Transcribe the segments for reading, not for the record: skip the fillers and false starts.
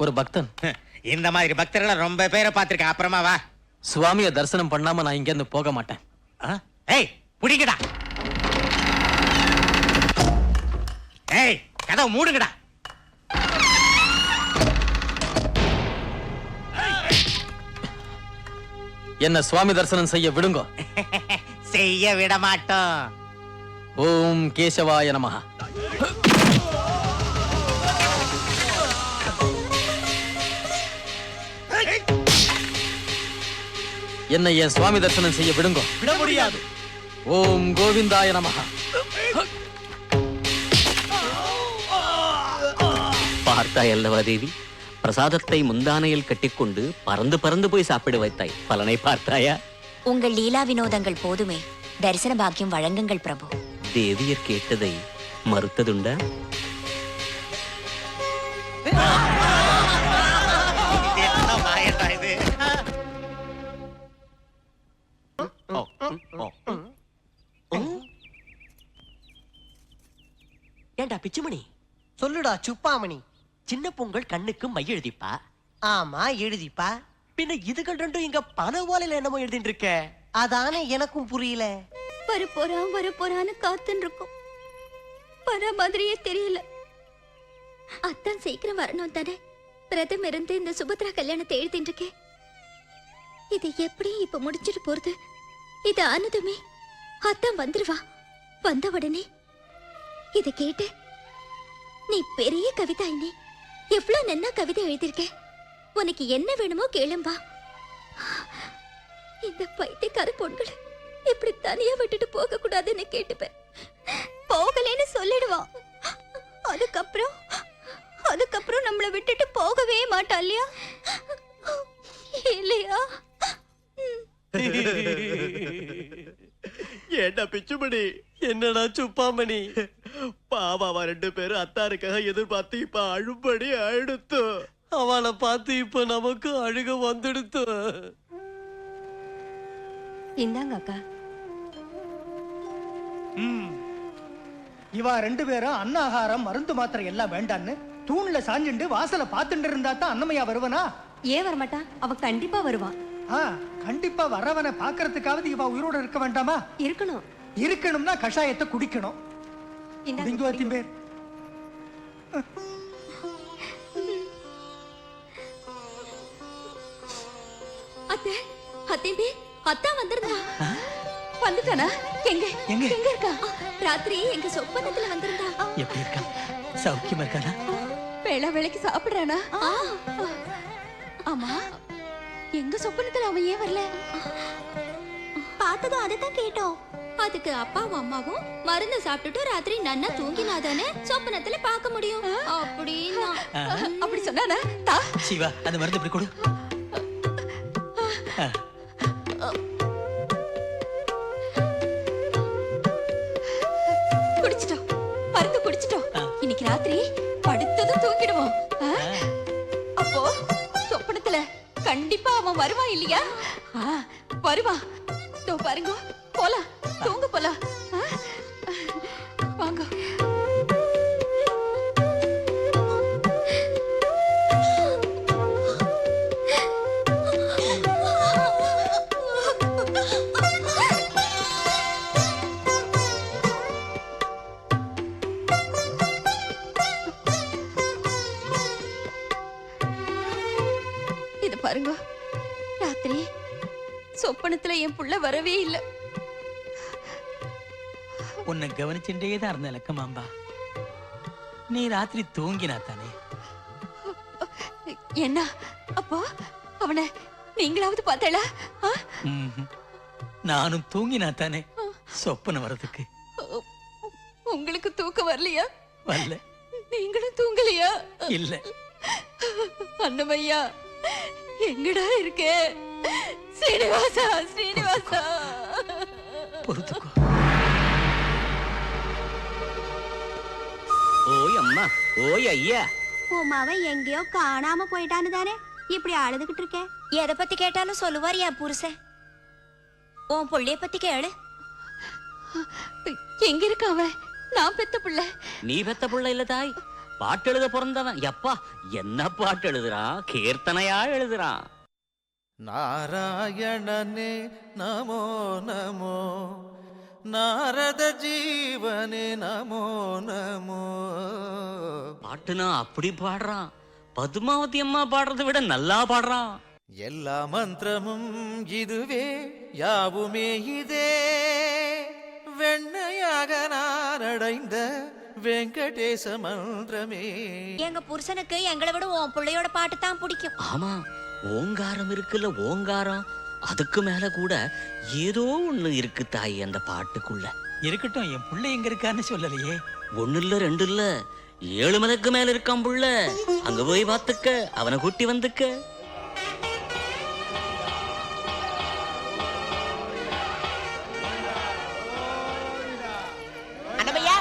ஒரு பக்தன். இந்த மாதிரி பக்தர்களை ரொம்ப பேரை பார்த்திருக்கேன். அப்புறமா வா. சுவாமிய தரிசனம் பண்ணாம நான் இங்க இருந்து போக மாட்டேன். ஏய் புடிங்கடா. ஏய் கதவை மூடுங்கடா. என்ன சுவாமி தரிசனம் செய்ய விடுங்க. செய்ய விட மாட்டோம். ஓம் கேசவாய நமஹ. என்ன என் சுவாமி தரிசனம் செய்ய விடுங்க. விட முடியாது. ஓம் கோவிந்தாய நமஹ. பார்த்தாய் அல்லவா தேவி, பிரசாதத்தை முந்தானையில் கட்டிக்கொண்டு பறந்து பறந்து போய் சாப்பிட வைத்தாய். பலனை பார்த்தாயா? உங்கள் லீலா வினோதங்கள் போதுமே, தரிசன பாக்கியம் வழங்குங்கள் பிரபு. தேவியர் கேட்டதை மறுத்ததுண்டா? ஏண்டா பிச்சுமணி, சொல்லுடா சுப்பாமணி. சின்ன பொங்கல் கண்ணுக்கு மை எழுதிப்பா. ஆமா எழுதிப்பா. பின்ன இதுகள் ரெண்டும் இங்க பண ஓலையில என்னமோ எழுதிட்டு இருக்க. அதானே எனக்கும் புரியல. வரப்போறான்னு காத்துன்னு இருக்கும். வர மாதிரியே தெரியல. அத்தான் சீக்கிரம் வரணும் தானே. பிரதம் இருந்து இந்த சுபத்ரா கல்யாணத்தை எழுதிட்டு இருக்கேன். இது எப்படி இப்ப முடிச்சிட்டு போறது? இது ஆனதுமே அத்தான் வந்துருவா. வந்த உடனே இத கேட்டு, நீ பெரிய கவிதாயினி, எவ்வளவு நன்னா கவிதை எழுதிருக்க, உனக்கு என்ன வேணுமோ கேளும்பா. இந்த பைத்தியக்கார பொண்களை இப்படி தனியா விட்டுட்டு போக கூடாதுன்னு கேட்டுப்பேன். போகலேன்னு சொல்லிடுவான். அதுக்கப்புறம் நம்மளை விட்டுட்டு போகவே மாட்டா இல்லையா? இல்லையா? ஏண்டா பிச்சுமணி, என்னடா சுப்பாமணி, பாவாவா ரெண்டு பேரும் அத்தாருக்காக எதிர்பார்த்து இப்ப அழும்படி அழுத்து. அவளை பார்த்து இப்ப நமக்கு அழுக வந்துடுத்து. இந்தாங்க அக்கா. இவா ரெண்டு பேரும் அன்னாகாரம் மருந்து மாத்திரை எல்லாம் வேண்டான்னு தூண்ல சாஞ்சுண்டு வாசல பாத்துட்டு இருந்தா தான் அன்னமையா வருவனா? ஏன் வரமாட்டா? அவ கண்டிப்பா வருவான். கண்டிப்பா வரவனை பாக்குறதுக்காவது இவா உயிரோட இருக்க வேண்டாமா? இருக்கணும். இருக்கணும்னா கஷாயத்தை குடிக்கணும். பேர் அத்தான் வந்திருந்தா. வந்துட்டானா? எங்க எங்க எங்க இருக்கா? ராத்திரி எங்க சொப்பனத்துல வந்திருந்தா. எப்படி இருக்கா? சௌக்கியமா இருக்கானா? வேளைக்கு சாப்பிடுறானா? ஆமா, எங்க சொப்பனத்துல அவன் ஏன் வரல? பார்த்ததும் அதைத்தான் கேட்டோம். அதுக்கு அப்பாவும் அம்மாவும் மருந்து சாப்பிட்டுட்டு ராத்திரி நன்னா தூங்கினாதானே சொப்பனத்துல பார்க்க முடியும் அப்படின்னா. அப்படி சொன்னானா? சிவா, அந்த மருந்து இப்படி கொடு. குடிச்சிட்டோம், மருந்து குடிச்சிட்டோம். இன்னைக்கு ராத்திரி படுத்ததும் தூங்கிடுவோம். அப்போ சொப்பனத்துல கண்டிப்பா அவன் வருவான் இல்லையா? வருவான். தோ பாருங்க, போலாம், தூங்க போலாம். வாங்க. இது பாருங்க, ராத்திரி சொப்பனத்துல என் புள்ள வரவே இல்ல. உன்னை கவனிச்சுட்டே தான் இருந்த லக்கமாம்பா. நீ ராத்திரி தூங்கினா தானே? என்ன அப்போ அவனை நீங்களாவது பார்த்தல? நானும் தூங்கினா தானே சொப்பனம் வர்றதுக்கு. உங்களுக்கு தூக்கம் வரலையா? வரல. நீங்களும் தூங்கலையா? இல்ல. அண்ணமையா எங்கடா இருக்கே? ஸ்ரீனிவாசா, ஸ்ரீனிவாசா, பொறுத்துக்கோ. ஓய் அம்மா, ஓய் ஐயா. உன் அவன் எங்கேயோ காணாம போயிட்டான்னு தானே இப்படி அழுதுகிட்டு இருக்கேன். எதை பத்தி கேட்டாலும் சொல்லுவார் என் புருஷன். உன் புள்ளைய பத்தி கேளு. எங்க இருக்க அவன்? நான் பெத்த புள்ள. நீ பெத்த புள்ள இல்ல தாய், பாட்டு எழுத பிறந்தவன் எப்பா என்ன பாட்டு எழுதுறான், கீர்த்தனையா எழுதுறான். நாராயணனே நமோ நமோ, நாரத ஜீவனே நமோ நமோ. பாட்டுனா அப்படி பாடுறான், பத்மாவதி அம்மா பாடுறதை விட நல்லா பாடுறான். எல்லா மந்திரமும் இதுவே, யாவுமே இதே, வெண்ணையாக நான் அடைந்த வெங்கடேச மந்திரமே. எங்க புருஷனுக்கு எங்களை விட உன் பிள்ளையோட பாட்டு தான் பிடிக்கும். ஆமா, ஓங்காரம் இருக்குல்ல, ஓங்காரம், அதுக்கு மேல கூட ஏதோ ஒண்ணு இருக்கு தாய் அந்த பாட்டுக்குள்ள. இருக்கட்டும், என் புள்ள எங்க இருக்கான்னு சொல்லலையே. ஒண்ணு இல்ல, ரெண்டு இல்ல, 7 மலைக்கு மேல இருக்கான் புள்ள. அங்க போய் பாத்துக்க, அவனை கூட்டி வந்துக்க. அண்ணமையா,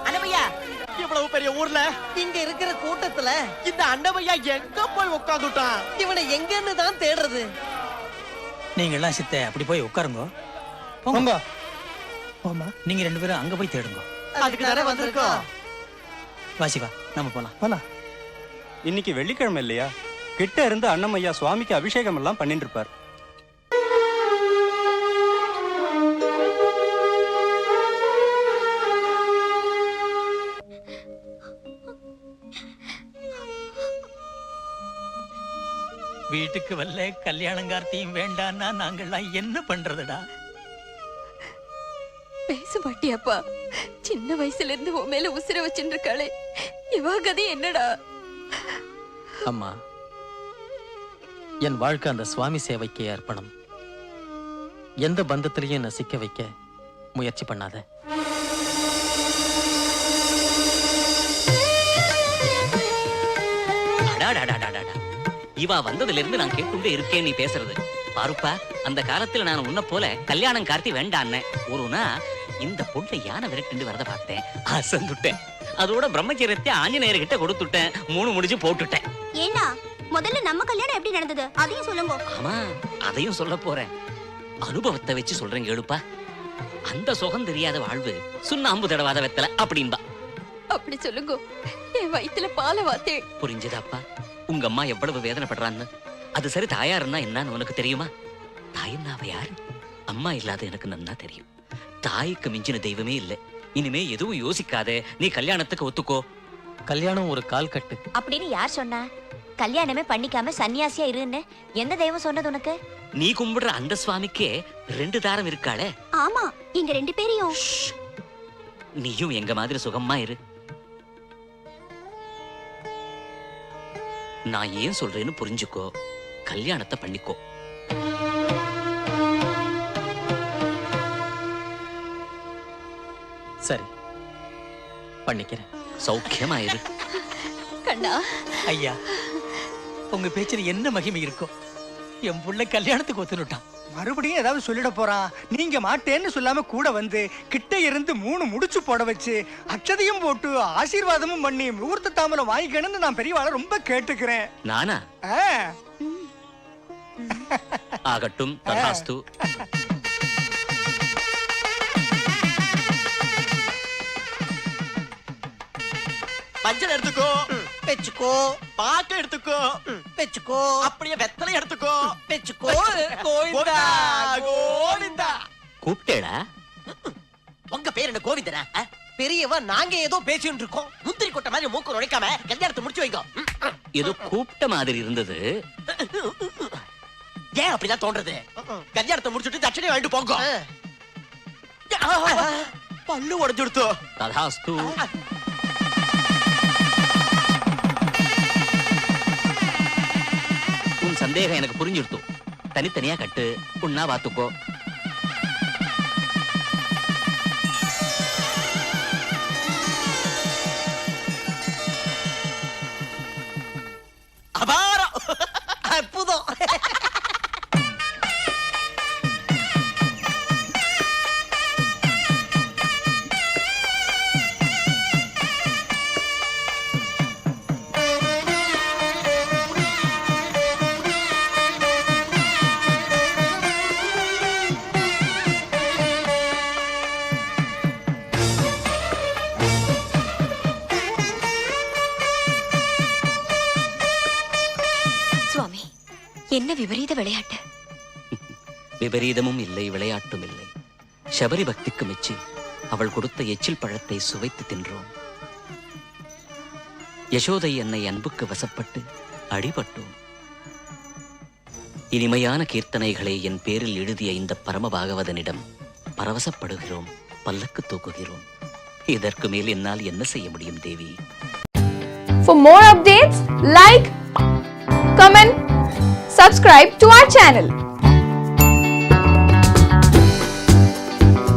அண்ணமையா, இவ்வளவு பெரிய ஊர்ல இங்க இருக்கிற கூட்டத்துல இந்த அண்டமையா எங்க போய் உட்காந்துட்டான்? இவனை எங்கன்னு தான் தேடுறது? நீங்க எல்லாம் சித்த அப்படி போய் உட்காருங்க. போங்க. போமா, நீங்க 2 பேரும் அங்க போய் தேடுங்க. அதுக்கு தானே வந்திருக்கோம். வாசிவா, நம்ம போலாம். இன்னைக்கு வெள்ளிக்கிழமை இல்லையா? கிட்ட இருந்து அண்ணமையா சுவாமிக்கு அபிஷேகம் எல்லாம் பண்ணிட்டு இருப்பார். வீட்டுக்கு வரல, கல்யாணங்கார்த்தியும் வேண்டான்னா நாங்கெல்லாம் என்ன பண்றதுடா? பேச மாட்டியாப்பா? சின்ன வயசுல இருந்து உன் மேல உசிர வச்சுட்டு இருக்காளே, இவா கதை என்னடா? அம்மா, என் வாழ்க்கை அந்த சுவாமி சேவைக்கு அர்ப்பணம். எந்த பந்தத்திலையும் என்னை சிக்க வைக்க முயற்சி பண்ணாத. அடாடாடாடாடா, இவா வந்ததுல இருந்து நான் கேட்டுட்டே இருக்கேன் நீ பேசுறது. பாருப்பா, அந்த காலத்துல நான் உன்ன போல கல்யாணம் கார்த்தி வேண்டான்னு ஒருனா இந்த பொண்ணை யானை விரட்டு வரத பார்த்தேன், அசந்துட்டேன். அதோட பிரம்மச்சரியத்தை ஆஞ்சநேயர் கிட்ட கொடுத்துட்டேன், 3 முடிச்சு போட்டுட்டேன். ஏண்டா, முதல்ல நம்ம கல்யாணம் எப்படி நடந்தது அதையும் சொல்லுங்க. ஆமா, அதையும் சொல்ல போறேன். அனுபவத்தை வச்சு சொல்றேன் கேளுப்பா. அந்த சுகம் தெரியாத வாழ்வு சுண்ணாம்பு தடவாத வெத்தல அப்படின்பா. அப்படி சொல்லுங்க, என் வயித்துல பால வாத்தே. புரிஞ்சதாப்பா? உங்க அம்மா எவ்வளவு வேதனைப்படுறான்னு. அது சரி, தாயாருன்னா என்னன்னு உனக்கு தெரியுமா? தாயின்னா அவ யாரு? அம்மா இல்லாத எனக்கு நன்னா தெரியும். தாய்க்கு மிஞ்சின தெய்வமே இல்லை. இனிமே எதுவும் யோசிக்காத, நீ கல்யாணத்துக்கு ஒத்துக்கோ. கல்யாணம் ஒரு கால் கட்டு. அப்படின்னு யார் சொன்னா? கல்யாணமே பண்ணிக்காம சன்னியாசியா இருன்னு எந்த தெய்வம் சொன்னது உனக்கு? நீ கும்பிடுற அந்த சுவாமிக்கே 2 தாரம் இருக்காளே. ஆமா, இங்க 2 பேரையும். நீயும் எங்க மாதிரி சுகமா இரு. நான் ஏன் சொல்றேன்னு புரிஞ்சுக்கோ. கல்யாணத்தை பண்ணிக்கோ. சரி, பண்ணிக்கிறேன். சௌக்கியமாயிரு. கண்ணா, ஐயா, உங்க பேச்சுல என்ன மகிமை இருக்கும்? என் புள்ள கல்யாணத்துக்கு ஒத்துனுட்டான். மறுபடியும் ஏதாவது சொல்லிட போறான். நீங்க மாட்டேன்னு சொல்லாம கூட வந்து கிட்ட இருந்து 3 முடிச்சு போட வச்சு அக்ஷதையும் போட்டு ஆசீர்வாதமும் பண்ணி முகூர்த்த தாமரம் வாங்கிக்கணும்னு நான் பெரியவாளை ரொம்ப கேட்டுக்கிறேன். நானா? ஆகட்டும், ததாஸ்து. மஞ்சள் எடுத்துக்கோ, பெச்சுக்கோ. பாக்கு எடுத்துக்கோ, பெச்சுக்கோ. அப்படியே வெத்தலை எடுத்துக்கோ, பெச்சுக்கோ. கோவிந்தா கோவிந்தா. கூப்பிட்டேடா? உங்க பேர் என்ன கோவிந்தனா? பெரியவா, நாங்க ஏதோ பேசிட்டு இருக்கோம். முந்திரி கொட்டை மாதிரி மூக்கு நுழைக்காம கல்யாணத்தை முடிச்சு வைக்கோ. ஏதோ கூப்பிட்ட மாதிரி இருந்தது. ஏன் அப்படிதான் தோன்றது? கல்யாணத்தை முடிச்சுட்டு தட்சணை வாங்கிட்டு போங்க. பல்லு உடைஞ்சுடுத்து. ததாஸ்து. உன் சந்தேகம் எனக்கு புரிஞ்சிடுத்து. தனித்தனியா கட்டு, உன்னா பாத்துக்கோ. அபாரம், அற்புதம். என்ன விபரீத விளையாட்டு! விபரீதமும் இல்லை, விளையாட்டும் இல்லை. சபரி பக்திக்கு மெச்சி அவள் கொடுத்த எச்சில் பழத்தை சுவைத்து தின்றோம். யசோதை என்னை அன்புக்கு வசப்பட்டு அடிபட்டோம். இனிமையான கீர்த்தனைகளை என் பேரில் எழுதிய இந்த பரம பாகவதனிடம் பரவசப்படுகிறோம், பல்லக்கு தூக்குகிறோம். இதற்கு மேல் என்னால் என்ன செய்ய முடியும் தேவி? For more updates, like, comment, subscribe to our channel.